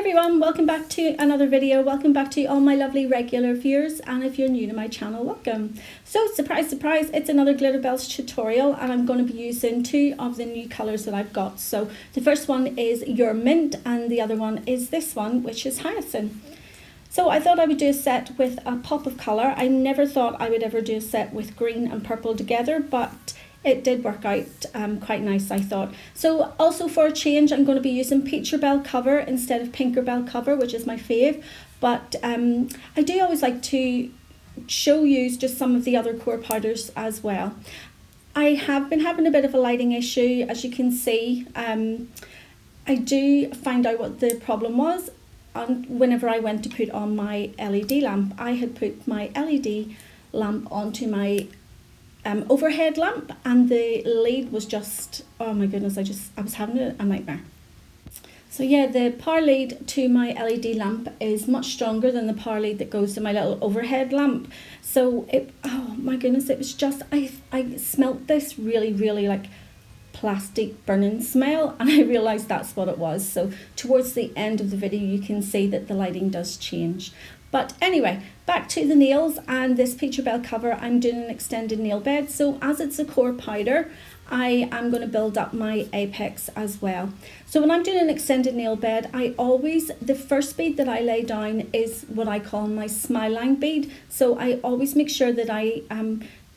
everyone, welcome back to another video. Welcome back to all my lovely regular viewers, and if you're new to my channel, welcome. So surprise surprise, it's another Glitterbels tutorial, and I'm going to be using two of the new colours that I've got. So the first one is your mint and the other one is this one, which is Hyacinth. So I thought I would do a set with a pop of colour. I never thought I would ever do a set with green and purple together, but it did work out quite nice, I thought. So also for a change, I'm going to be using Peacherbel cover instead of Pinkerbell cover, which is my fave. But I do always like to show you just some of the other core powders as well. I have been having a bit of a lighting issue, as you can see. I do find out what the problem was. And whenever I went to put on my LED lamp, I had put my LED lamp onto my overhead lamp, and the lead was just, oh my goodness, I was having a nightmare. So yeah, the power lead to my LED lamp is much stronger than the power lead that goes to my little overhead lamp. So oh my goodness, it was just, I smelt this really like plastic burning smell, and I realized that's what it was. So towards the end of the video you can see that the lighting does change. But anyway, back to the nails and this Peacherbel cover. I'm doing an extended nail bed. So as it's a core powder, I am going to build up my apex as well. So when I'm doing an extended nail bed, the first bead that I lay down is what I call my smile line bead. So I always make sure that I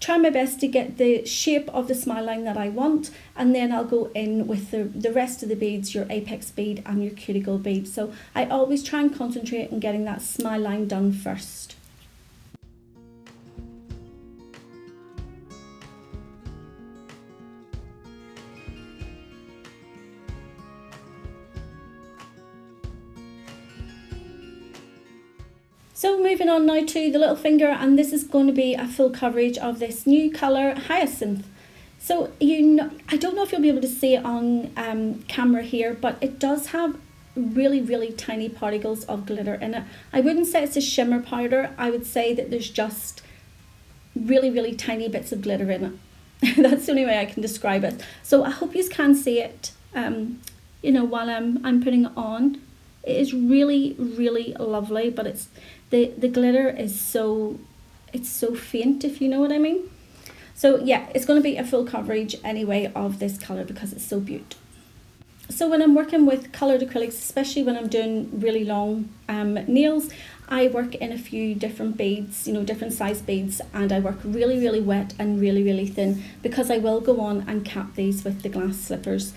try my best to get the shape of the smile line that I want, and then I'll go in with the rest of the beads, your apex bead and your cuticle bead. So I always try and concentrate on getting that smile line done first. So moving on now to the little finger, and this is going to be a full coverage of this new colour, Hyacinth. So I don't know if you'll be able to see it on camera here, but it does have really tiny particles of glitter in it. I wouldn't say it's a shimmer powder. I would say that there's just really tiny bits of glitter in it. That's the only way I can describe it. So I hope you can see it, while I'm putting it on. It is really lovely, but it's the glitter is so faint, if you know what I mean. So yeah, it's going to be a full coverage anyway of this colour because it's so beautiful. So when I'm working with coloured acrylics, especially when I'm doing really long nails, I work in a few different beads, different size beads, and I work really wet and really thin, because I will go on and cap these with the glass slippers.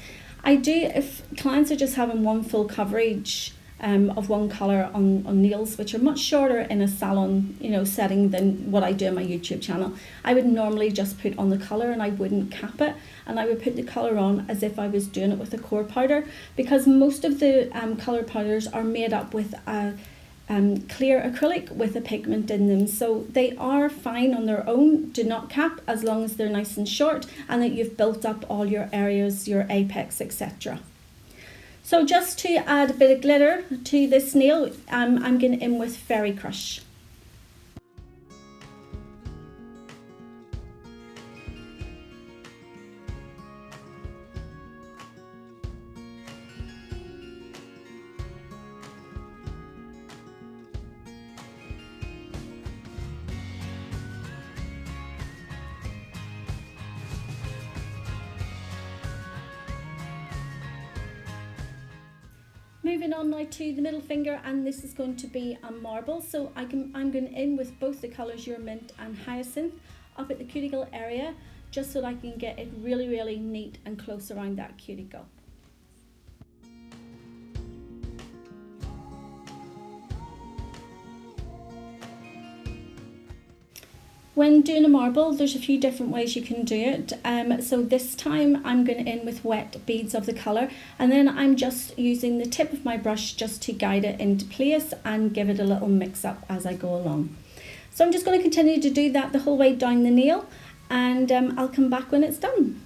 I do, if clients are just having one full coverage of one colour on nails, which are much shorter in a salon setting than what I do on my YouTube channel, I would normally just put on the colour and I wouldn't cap it, and I would put the colour on as if I was doing it with a core powder, because most of the colour powders are made up with a clear acrylic with a pigment in them, so they are fine on their own. Do not cap as long as they're nice and short and that you've built up all your areas, your apex, etc. So just to add a bit of glitter to this nail, I'm going in with Fairy Crush. Moving on now to the middle finger, and this is going to be a marble. So I'm going in with both the colours, your mint and Hyacinth, up at the cuticle area, just so that I can get it really neat and close around that cuticle. When doing a marble, there's a few different ways you can do it. So this time I'm going in with wet beads of the colour, and then I'm just using the tip of my brush just to guide it into place and give it a little mix up as I go along. So I'm just going to continue to do that the whole way down the nail, and I'll come back when it's done.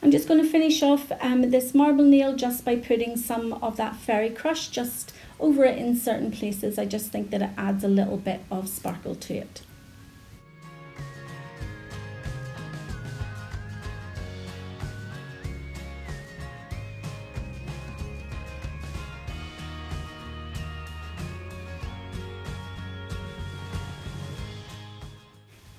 I'm just going to finish off this marble nail just by putting some of that fairy crush just over it in certain places. I just think that it adds a little bit of sparkle to it.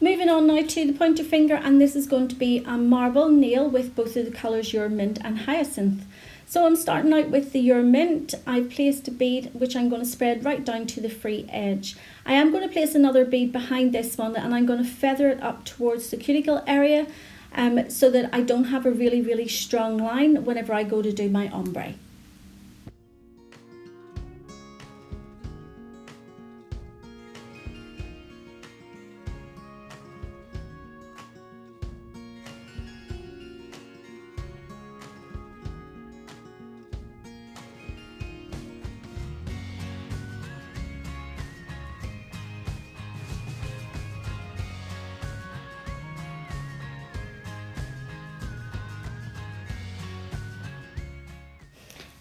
Moving on now to the pointer finger, and this is going to be a marble nail with both of the colours Your Mint and Hyacinth. So I'm starting out with the Your Mint. I've placed a bead which I'm going to spread right down to the free edge. I am going to place another bead behind this one, and I'm going to feather it up towards the cuticle area so that I don't have a really strong line whenever I go to do my ombre.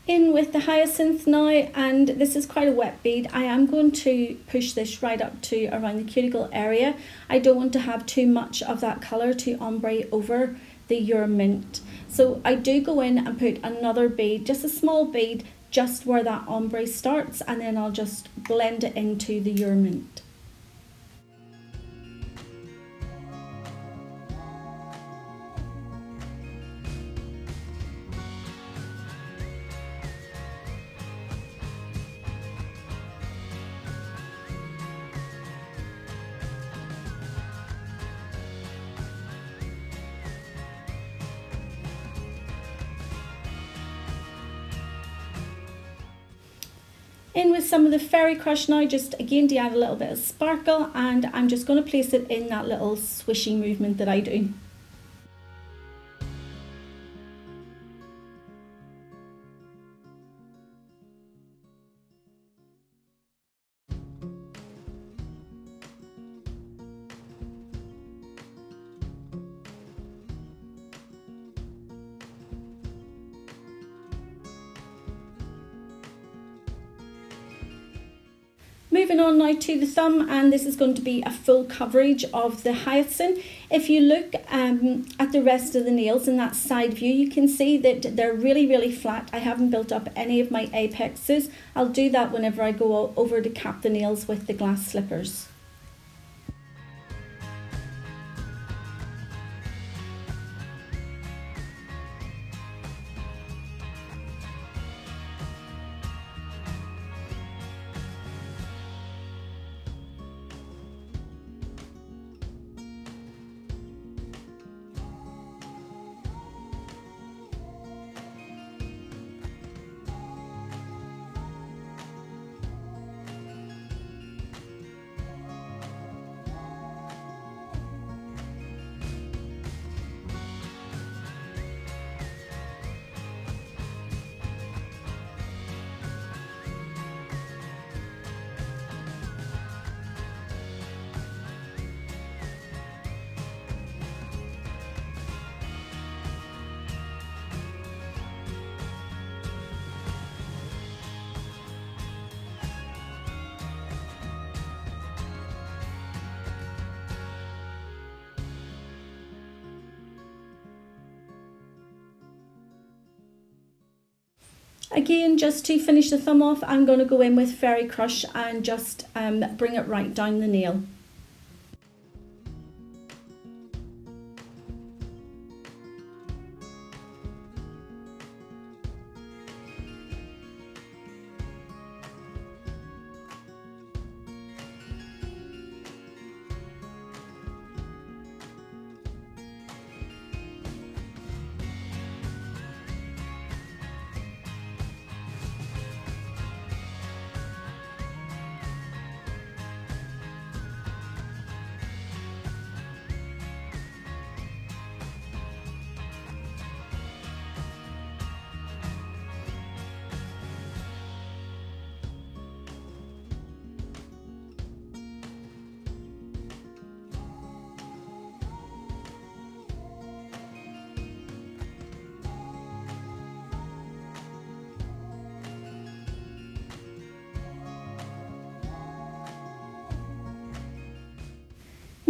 In with the Hyacinth now, and this is quite a wet bead. I am going to push this right up to around the cuticle area. I don't want to have too much of that colour to ombre over the Your Mint. So I do go in and put another bead, just a small bead, just where that ombre starts, and then I'll just blend it into the Your Mint. In with some of the fairy crush now, just again to add a little bit of sparkle, and I'm just going to place it in that little swishy movement that I do. Moving on now to the thumb, and this is going to be a full coverage of the Hyacinth. If you look at the rest of the nails in that side view, you can see that they're really flat. I haven't built up any of my apexes. I'll do that whenever I go over to cap the nails with the glass slippers. Again, just to finish the thumb off, I'm going to go in with Fairy Crush and just bring it right down the nail.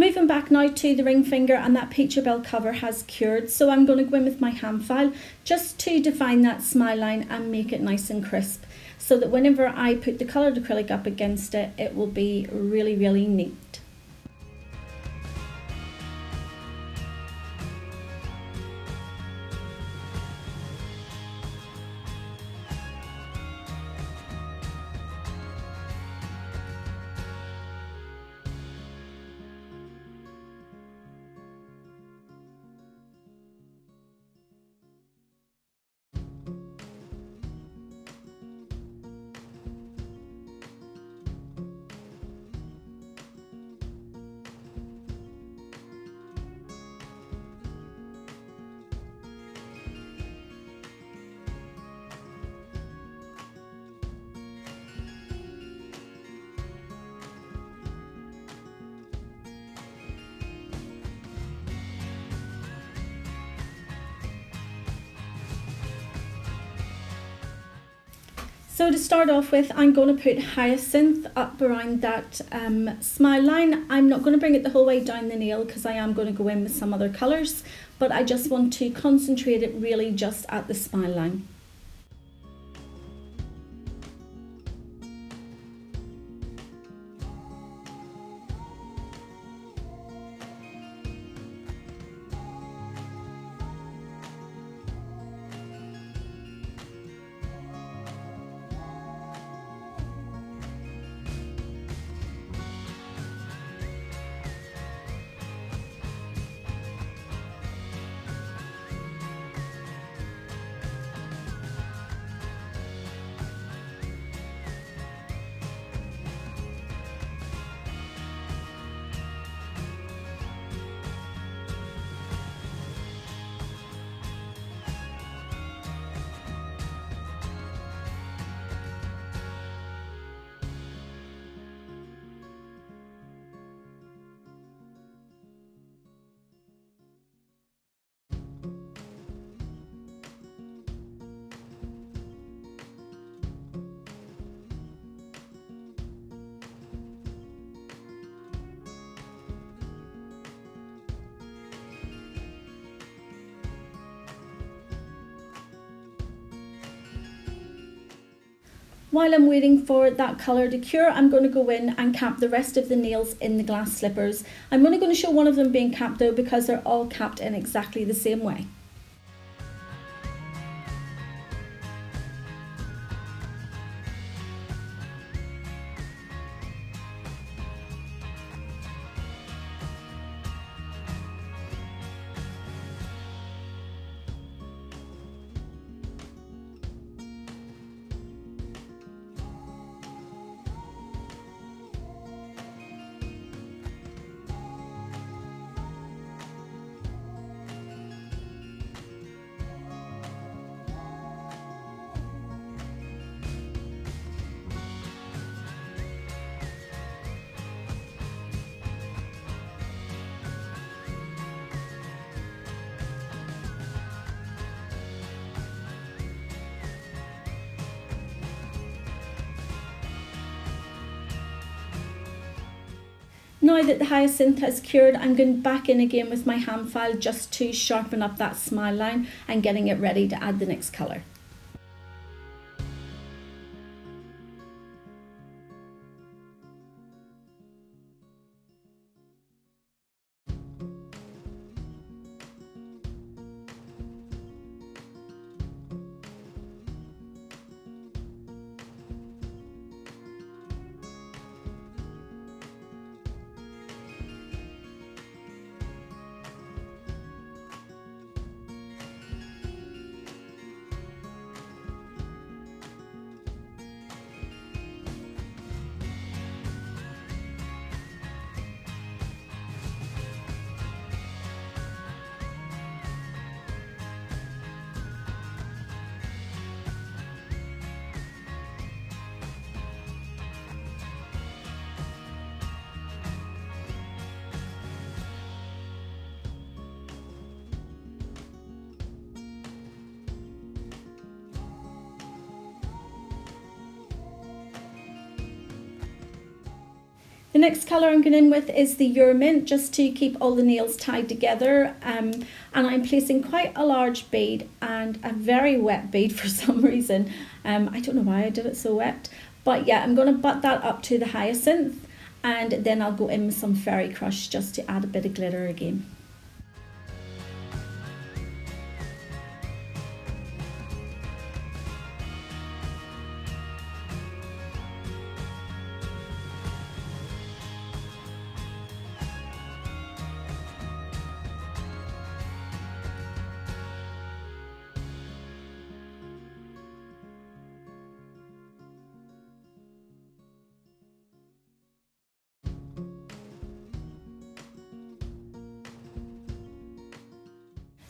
Moving back now to the ring finger, and that Peacherbel cover has cured, so I'm going to go in with my hand file just to define that smile line and make it nice and crisp, so that whenever I put the coloured acrylic up against it, it will be really, really neat. So to start off with, I'm going to put Hyacinth up around that smile line. I'm not going to bring it the whole way down the nail because I am going to go in with some other colours, but I just want to concentrate it really just at the smile line. While I'm waiting for that colour to cure, I'm going to go in and cap the rest of the nails in the glass slippers. I'm only going to show one of them being capped though, because they're all capped in exactly the same way. Now that the Hyacinth has cured, I'm going back in again with my hand file just to sharpen up that smile line and getting it ready to add the next colour. The next colour I'm going in with is the Mint, just to keep all the nails tied together, and I'm placing quite a large bead and a very wet bead for some reason. I don't know why I did it so wet, but yeah, I'm going to butt that up to the Hyacinth, and then I'll go in with some Fairy Crush just to add a bit of glitter again.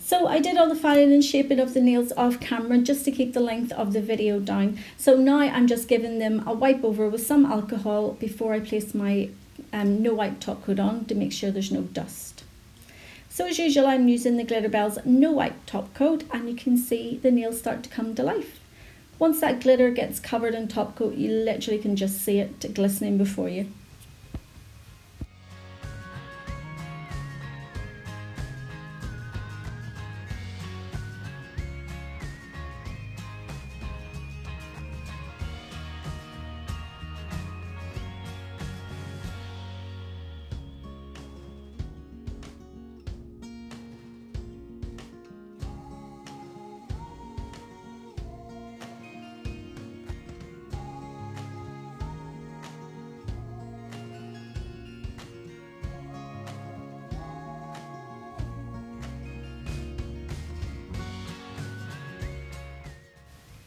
So I did all the filing and shaping of the nails off camera just to keep the length of the video down. So now I'm just giving them a wipe over with some alcohol before I place my no wipe top coat on to make sure there's no dust. So as usual, I'm using the Glitterbels no wipe top coat, and you can see the nails start to come to life. Once that glitter gets covered in top coat, you literally can just see it glistening before you.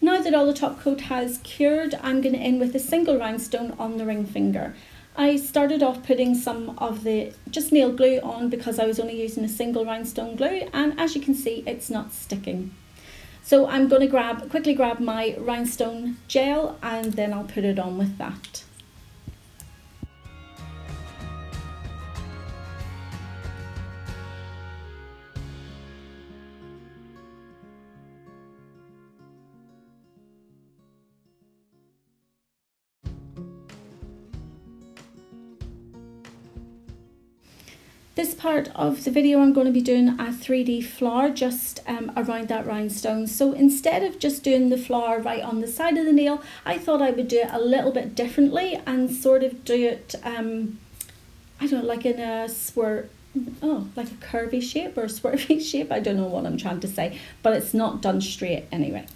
Now that all the top coat has cured, I'm going to end with a single rhinestone on the ring finger. I started off putting some of the just nail glue on because I was only using a single rhinestone glue, and as you can see, it's not sticking. So I'm going to quickly grab my rhinestone gel, and then I'll put it on with that. This part of the video I'm going to be doing a 3D flower just around that rhinestone. So instead of just doing the flower right on the side of the nail, I thought I would do it a little bit differently and sort of do it, I don't know, like in a like a curvy shape or a swervy shape. I don't know what I'm trying to say, but it's not done straight anyway.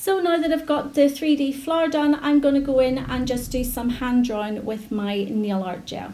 So now that I've got the 3D flower done, I'm going to go in and just do some hand drawing with my nail art gel.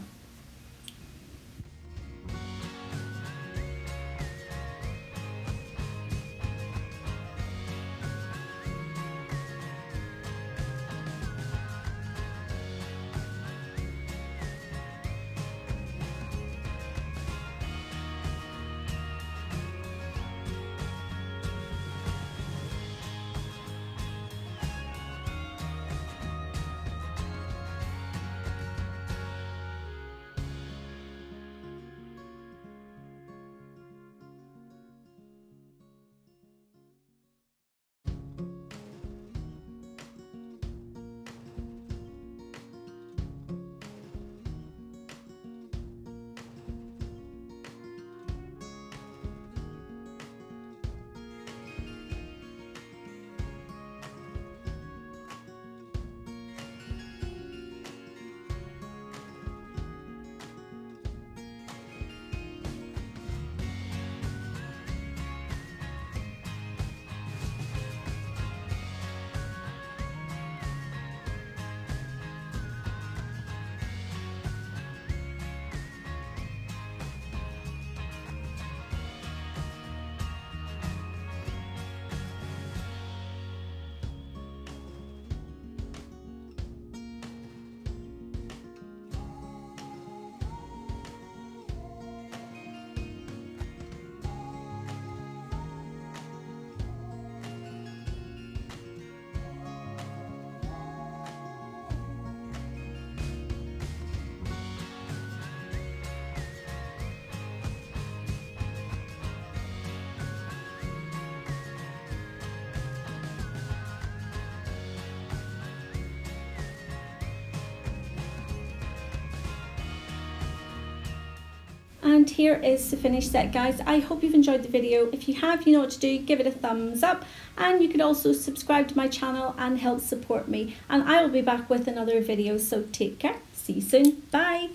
And here is the finished set, guys. I hope you've enjoyed the video. If you have, you know what to do. Give it a thumbs up, and you can also subscribe to my channel and help support me. And I will be back with another video, so take care. See you soon. Bye.